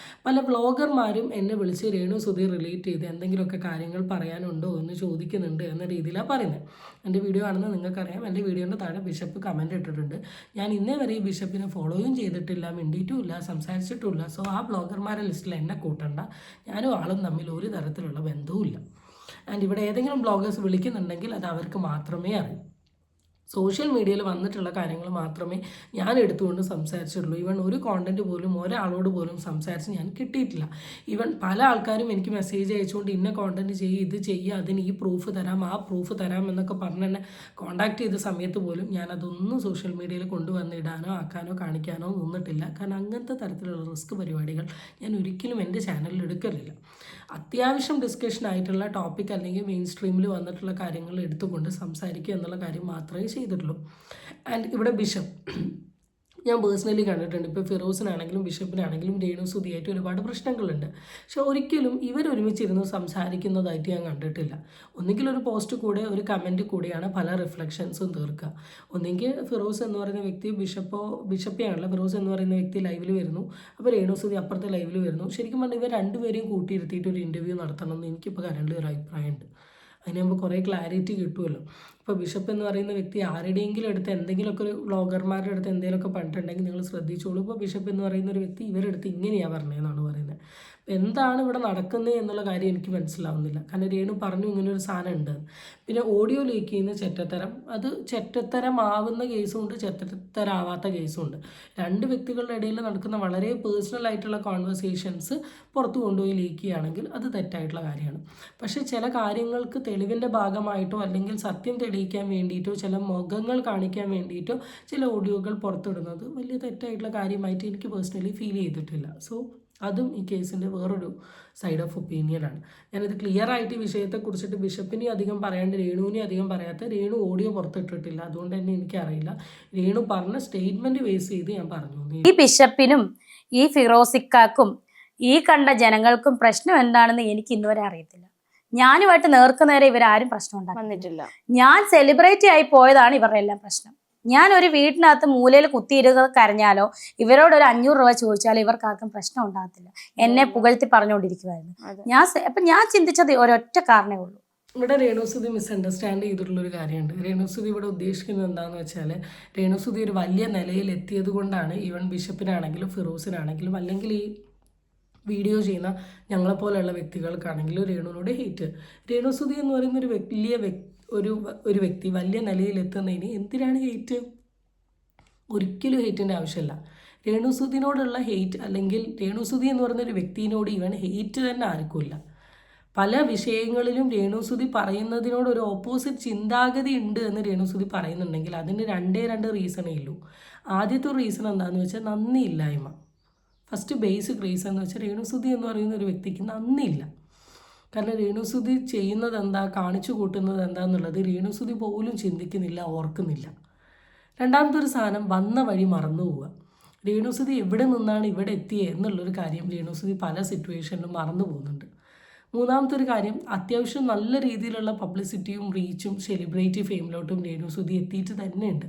[SPEAKER 3] പല വ്ളോഗർമാരും എന്നെ വിളിച്ച് രേണുസുധി റിലേറ്റ് ചെയ്ത് എന്തെങ്കിലുമൊക്കെ കാര്യങ്ങൾ പറയാനുണ്ടോ എന്ന് ചോദിക്കുന്നുണ്ട് എന്ന രീതിയിലാണ് പറയുന്നത്. എൻ്റെ വീഡിയോ ആണെന്ന് നിങ്ങൾക്കറിയാം. എൻ്റെ വീഡിയോൻ്റെ താഴെ ബിഷപ്പ് കമൻറ്റ് ഇട്ടിട്ടുണ്ട്. ഞാൻ ഇന്നേ വരെ ഈ ബിഷപ്പിനെ ഫോളോയും ചെയ്തിട്ടില്ല, മിണ്ടിയിട്ടുമില്ല, സംസാരിച്ചിട്ടുമില്ല. സോ ആ ബ്ലോഗർമാരുടെ ലിസ്റ്റിൽ എന്നെ കൂട്ടണ്ട, ഞാനും ആളും തമ്മിൽ ഒരു തരത്തിലുള്ള ബന്ധവുമില്ല. ആൻഡ് ഇവിടെ ഏതെങ്കിലും ബ്ലോഗേഴ്സ് വിളിക്കുന്നുണ്ടെങ്കിൽ അത് അവർക്ക് മാത്രമേ അറിയൂ. സോഷ്യൽ മീഡിയയിൽ വന്നിട്ടുള്ള കാര്യങ്ങൾ മാത്രമേ ഞാൻ എടുത്തുകൊണ്ട് സംസാരിച്ചിട്ടുള്ളൂ. ഈവൻ ഒരു കോണ്ടന്റ് പോലും ഒരാളോട് പോലും സംസാരിച്ച് ഞാൻ കിട്ടിയിട്ടില്ല. ഈവൻ പല ആൾക്കാരും എനിക്ക് മെസ്സേജ് അയച്ചുകൊണ്ട് ഇന്ന കോണ്ടന്റ് ചെയ്യുക, ഇത് ചെയ്യുക, അതിന് ഈ പ്രൂഫ് തരാം, ആ പ്രൂഫ് തരാം എന്നൊക്കെ പറഞ്ഞ് എന്നെ കോണ്ടാക്ട് ചെയ്ത സമയത്ത് പോലും ഞാൻ അതൊന്നും സോഷ്യൽ മീഡിയയിൽ കൊണ്ടുവന്ന് ഇടാനോ ആക്കാനോ കാണിക്കാനോ നിന്നിട്ടില്ല. കാരണം അങ്ങനത്തെ തരത്തിലുള്ള റിസ്ക് പരിപാടികൾ ഞാൻ ഒരിക്കലും എൻ്റെ ചാനലിൽ എടുക്കലില്ല. അത്യാവശ്യം ഡിസ്കഷൻ ആയിട്ടുള്ള ടോപ്പിക് അല്ലെങ്കിൽ മെയിൻ സ്ട്രീമിൽ വന്നിട്ടുള്ള കാര്യങ്ങൾ എടുത്തുകൊണ്ട് സംസാരിക്കുക എന്നുള്ള കാര്യം മാത്രമേ ചെയ്തിട്ടുള്ളൂ. ആൻഡ് ഇവിടെ ബിഷപ്പ് ഞാൻ പേഴ്സണലി കണ്ടിട്ടുണ്ട്. ഇപ്പോൾ ഫിറോസിനാണെങ്കിലും ബിഷപ്പിനാണെങ്കിലും രേണുസുധിയായിട്ട് ഒരുപാട് പ്രശ്നങ്ങളുണ്ട്. പക്ഷെ ഒരിക്കലും ഇവരൊരുമിച്ചിരുന്ന് സംസാരിക്കുന്നതായിട്ട് ഞാൻ കണ്ടിട്ടില്ല. ഒന്നുകിൽ ഒരു പോസ്റ്റ് കൂടെ ഒരു കമൻറ്റ് കൂടെയാണ് പല റിഫ്ലക്ഷൻസും തീർക്കുക. ഒന്നെങ്കിൽ ഫിറോസ് എന്ന് പറയുന്ന വ്യക്തി ബിഷപ്പിയാണല്ലോ, ഫിറോസ് എന്ന് പറയുന്ന വ്യക്തി ലൈവിൽ വരുന്നു, അപ്പോൾ രേണുസുധി അപ്പുറത്തെ ലൈവിൽ വരുന്നു. ശരിക്കും പറഞ്ഞാൽ ഇവർ രണ്ടുപേരെയും കൂട്ടിയിരുത്തിയിട്ട് ഒരു ഇൻ്റർവ്യൂ നടത്തണം എന്ന് എനിക്കിപ്പോൾ കറണ്ട് ഒരു അഭിപ്രായമുണ്ട്. അതിനാകുമ്പോൾ കുറേ ക്ലാരിറ്റി കിട്ടുമല്ലോ. ഇപ്പോൾ ബിഷപ്പ് എന്ന് പറയുന്ന വ്യക്തി ആരുടെയെങ്കിലും അടുത്ത് എന്തെങ്കിലുമൊക്കെ ഒരു വ്ളോഗർമാരുടെ അടുത്ത് എന്തെങ്കിലുമൊക്കെ പറഞ്ഞിട്ടുണ്ടെങ്കിൽ നിങ്ങൾ ശ്രദ്ധിച്ചോളൂ. ഇപ്പോൾ ബിഷപ്പ് എന്ന് പറയുന്ന ഒരു വ്യക്തി ഇവരുടെ അടുത്ത് ഇങ്ങനെയാണ് പറഞ്ഞതെന്നാണ് പറയുന്നത്. എന്താണ് ഇവിടെ നടക്കുന്നത് എന്നുള്ള കാര്യം എനിക്ക് മനസ്സിലാവുന്നില്ല. കാരണം രേണു പറഞ്ഞു ഇങ്ങനൊരു സാധനം ഉണ്ട്. പിന്നെ ഓഡിയോ ലീക്ക് ചെയ്യുന്ന ചെറ്റത്തരം, അത് ചെറ്റത്തരമാവുന്ന കേസും ഉണ്ട്, ചെറ്റത്തരാവാത്ത കേസും ഉണ്ട്. രണ്ട് വ്യക്തികളുടെ ഇടയിൽ നടക്കുന്ന വളരെ പേഴ്സണൽ ആയിട്ടുള്ള കോൺവെർസേഷൻസ് പുറത്തു കൊണ്ടുപോയി ലീക്ക് ചെയ്യുകയാണെങ്കിൽ അത് തെറ്റായിട്ടുള്ള കാര്യമാണ്. പക്ഷേ ചില കാര്യങ്ങൾക്ക് തെളിവിൻ്റെ ഭാഗമായിട്ടോ അല്ലെങ്കിൽ സത്യം തെളിയിക്കാൻ വേണ്ടിയിട്ടോ ചില മുഖങ്ങൾ കാണിക്കാൻ വേണ്ടിയിട്ടോ ചില ഓഡിയോകൾ പുറത്തിടുന്നത് വലിയ തെറ്റായിട്ടുള്ള കാര്യമായിട്ട് എനിക്ക് പേഴ്സണലി ഫീൽ ചെയ്തിട്ടില്ല. സോ അതും ഈ കേസിൻ്റെ വേറൊരു സൈഡ് ഓഫ് ഒപ്പീനിയനാണ്. ഞാനത് ക്ലിയർ ആയിട്ട് ഈ വിഷയത്തെക്കുറിച്ചിട്ട് ബിഷപ്പിനെ അധികം പറയാണ്ട് രേണുവിനെ അധികം പറയാത്ത, രേണു ഓഡിയോ പുറത്തിട്ടിട്ടില്ല, അതുകൊണ്ട് തന്നെ എനിക്കറിയില്ല. രേണു പറഞ്ഞ സ്റ്റേറ്റ്മെൻറ്റ് ബേസ് ചെയ്ത് ഞാൻ പറഞ്ഞു.
[SPEAKER 1] ഈ ബിഷപ്പിനും ഈ ഫിറോസിക്കാക്കും ഈ കണ്ട ജനങ്ങൾക്കും പ്രശ്നം എന്താണെന്ന് എനിക്ക് ഇന്നുവരെ അറിയത്തില്ല. ഞാനുമായിട്ട് നേർക്കുനേരെ ഇവരാരും പ്രശ്നം ഉണ്ടാക്കിയിട്ടില്ല. ഞാൻ സെലിബ്രിറ്റി ആയി പോയതാണ് ഇവരുടെ എല്ലാം പ്രശ്നം. ഞാനൊരു വീട്ടിനകത്ത് മൂലയിൽ കുത്തിയിരുന്ന് കരഞ്ഞാലോ ഇവരോട് ഒരു 500 രൂപ ചോദിച്ചാലോ ഇവർക്കാർക്കും പ്രശ്നം ഉണ്ടാകത്തില്ല. എന്നെ പുകഴ്ത്തി പറഞ്ഞുകൊണ്ടിരിക്കുവായിരുന്നു. അപ്പൊ ഞാൻ ചിന്തിച്ചത് ഒരൊറ്റ കാരണമേ ഉള്ളൂ.
[SPEAKER 3] ഇവിടെ രേണുസുതി മിസ്അണ്ടർസ്റ്റാൻഡ് ചെയ്തിട്ടുള്ളൊരു കാര്യമുണ്ട്. രേണുസുതി ഇവിടെ ഉദ്ദേശിക്കുന്നത് എന്താണെന്ന് വെച്ചാൽ, രേണുസുതി ഒരു വലിയ നിലയിൽ എത്തിയത് കൊണ്ടാണ് ഈവൻ ബിഷപ്പിനാണെങ്കിലും ഫിറോസിനാണെങ്കിലും അല്ലെങ്കിൽ ഈ വീഡിയോ ചെയ്യുന്ന ഞങ്ങളെപ്പോലെയുള്ള വ്യക്തികൾക്കാണെങ്കിലും രേണുവിനോട് ഹെയ്റ്റ്. രേണുസുതി എന്ന് പറയുന്ന ഒരു വലിയ ഒരു വ്യക്തി വലിയ നിലയിൽ എത്തുന്നതിന് എന്തിനാണ് ഹെയ്റ്റ്? ഒരിക്കലും ഹെയ്റ്റിൻ്റെ ആവശ്യമില്ല. രേണുസുതിനോടുള്ള ഹെയ്റ്റ് അല്ലെങ്കിൽ രേണുസുതി എന്ന് പറയുന്ന ഒരു വ്യക്തിയോട് ഈവൻ ഹെയ്റ്റ് തന്നെ ആർക്കുമില്ല. പല വിഷയങ്ങളിലും രേണുസുതി പറയുന്നതിനോട് ഒരു ഓപ്പോസിറ്റ് ചിന്താഗതി ഉണ്ട് എന്ന് രേണുസുതി പറയുന്നുണ്ടെങ്കിൽ അതിന് രണ്ട് റീസണേ ഉള്ളൂ. ആദ്യത്തെ ഒരു റീസൺ എന്താണെന്ന് വെച്ചാൽ നന്ദിയില്ലായ്മ. ഫസ്റ്റ് ബേസിക് റീസൺ എന്ന് വെച്ചാൽ രേണുസുതി എന്ന് പറയുന്ന ഒരു വ്യക്തിക്ക് നന്ദിയില്ല. കാരണം രേണുസുതി ചെയ്യുന്നത് എന്താ, കാണിച്ചു കൂട്ടുന്നത് എന്താണെന്നുള്ളത് രേണുസുതി പോലും ചിന്തിക്കുന്നില്ല, ഓർക്കുന്നില്ല. രണ്ടാമത്തെ ഒരു സാധനം വന്ന വഴി മറന്നു പോവുക. രേണുസുതി എവിടെ നിന്നാണ് ഇവിടെ എത്തിയത് എന്നുള്ളൊരു കാര്യം രേണുസുതി പല സിറ്റുവേഷനിലും മറന്നു പോകുന്നുണ്ട്. മൂന്നാമത്തെ ഒരു കാര്യം, അത്യാവശ്യം നല്ല രീതിയിലുള്ള പബ്ലിസിറ്റിയും റീച്ചും സെലിബ്രിറ്റി ഫെയിമിലോട്ടും രേണുസുതി എത്തിയിട്ട് തന്നെയുണ്ട്.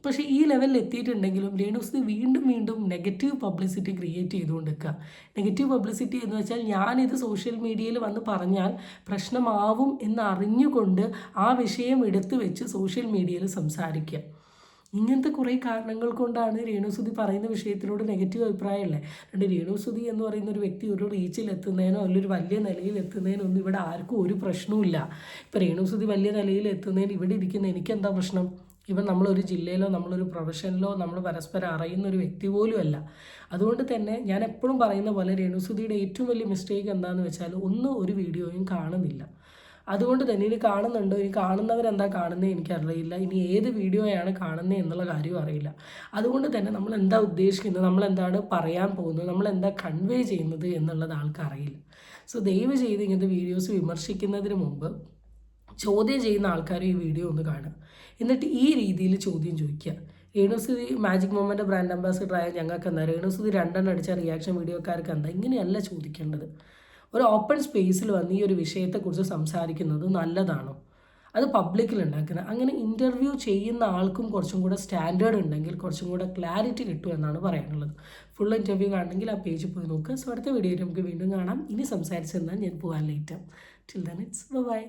[SPEAKER 3] പക്ഷേ ഈ ലെവലിൽ എത്തിയിട്ടുണ്ടെങ്കിലും രേണുസുതി വീണ്ടും നെഗറ്റീവ് പബ്ലിസിറ്റി ക്രിയേറ്റ് ചെയ്തുകൊണ്ടിരിക്കുക. നെഗറ്റീവ് പബ്ലിസിറ്റി എന്ന് വെച്ചാൽ ഞാനിത് സോഷ്യൽ മീഡിയയിൽ വന്ന് പറഞ്ഞാൽ പ്രശ്നമാവും എന്നറിഞ്ഞുകൊണ്ട് ആ വിഷയം എടുത്തു വെച്ച് സോഷ്യൽ മീഡിയയിൽ സംസാരിക്കുക. ഇങ്ങനത്തെ കുറേ കാരണങ്ങൾ കൊണ്ടാണ് രേണുസുതി പറയുന്ന വിഷയത്തിനോട് നെഗറ്റീവ് അഭിപ്രായമല്ലേ. അതുകൊണ്ട് രേണുസുതി എന്ന് പറയുന്ന ഒരു വ്യക്തി ഒരു റീച്ചിൽ എത്തുന്നതിനോ അല്ലെങ്കിൽ ഒരു വലിയ നിലയിൽ എത്തുന്നതിനൊന്നും ഇവിടെ ആർക്കും ഒരു പ്രശ്നവുമില്ല. ഇപ്പോൾ രേണുസുതി വലിയ നിലയിൽ എത്തുന്നതിന് ഇവിടെ ഇരിക്കുന്ന എനിക്കെന്താ പ്രശ്നം? ഇവൻ നമ്മളൊരു ജില്ലയിലോ നമ്മളൊരു പ്രൊഫഷനിലോ നമ്മൾ പരസ്പരം അറിയുന്ന ഒരു വ്യക്തി പോലും അല്ല. അതുകൊണ്ട് തന്നെ ഞാൻ എപ്പോഴും പറയുന്ന പോലെ രേണുസുതിയുടെ ഏറ്റവും വലിയ മിസ്റ്റേക്ക് എന്താണെന്ന് വെച്ചാൽ ഒരു വീഡിയോയും കാണുന്നില്ല. അതുകൊണ്ട് തന്നെ ഇനി കാണുന്നുണ്ടോ, ഇനി കാണുന്നവരെന്താ കാണുന്നത് എനിക്കറിയില്ല, ഇനി ഏത് വീഡിയോയാണ് കാണുന്നത് എന്നുള്ള കാര്യവും അറിയില്ല. അതുകൊണ്ട് തന്നെ നമ്മൾ എന്താ ഉദ്ദേശിക്കുന്നത്, നമ്മളെന്താണ് പറയാൻ പോകുന്നത്, നമ്മളെന്താ കൺവേ ചെയ്യുന്നത് എന്നുള്ളത് ആൾക്കറിയില്ല. സോ ദയവ് ചെയ്ത് ഇങ്ങനത്തെ വീഡിയോസ് വിമർശിക്കുന്നതിന് മുമ്പ് ചോദ്യം ചെയ്യുന്ന ആൾക്കാർ ഈ വീഡിയോ ഒന്ന് കാണുക. എന്നിട്ട് ഈ രീതിയിൽ ചോദ്യം ചോദിക്കുക. രേണുസുതി മാജിക് മൊമെൻ്റ് ബ്രാൻഡ് അംബാസിഡർ ആയ ഞങ്ങൾക്ക് എന്താ, രേണുസുതി 2 അടിച്ച റിയാക്ഷൻ വീഡിയോക്കാർക്ക് എന്താ, ഇങ്ങനെയല്ല ചോദിക്കേണ്ടത്. ഒരു ഓപ്പൺ സ്പേസിൽ വന്ന് ഈ ഒരു വിഷയത്തെക്കുറിച്ച് സംസാരിക്കുന്നത് നല്ലതാണോ? അത് പബ്ലിക്കിൽ ഉണ്ടാക്കുന്നത്. അങ്ങനെ ഇൻ്റർവ്യൂ ചെയ്യുന്ന ആൾക്കും കുറച്ചും കൂടെ സ്റ്റാൻഡേർഡ് ഉണ്ടെങ്കിൽ കുറച്ചും കൂടെ ക്ലാരിറ്റി കിട്ടും എന്നാണ് പറയാനുള്ളത്. ഫുൾ ഇൻ്റർവ്യൂ കാണണമെങ്കിൽ ആ പേജ് പോയി നോക്കുക. സോ അടുത്ത വീഡിയോയിൽ നമുക്ക് വീണ്ടും കാണാം. ഇനി സംസാരിച്ചെന്നാൽ ഞാൻ പോകാൻ late. Till then it's by.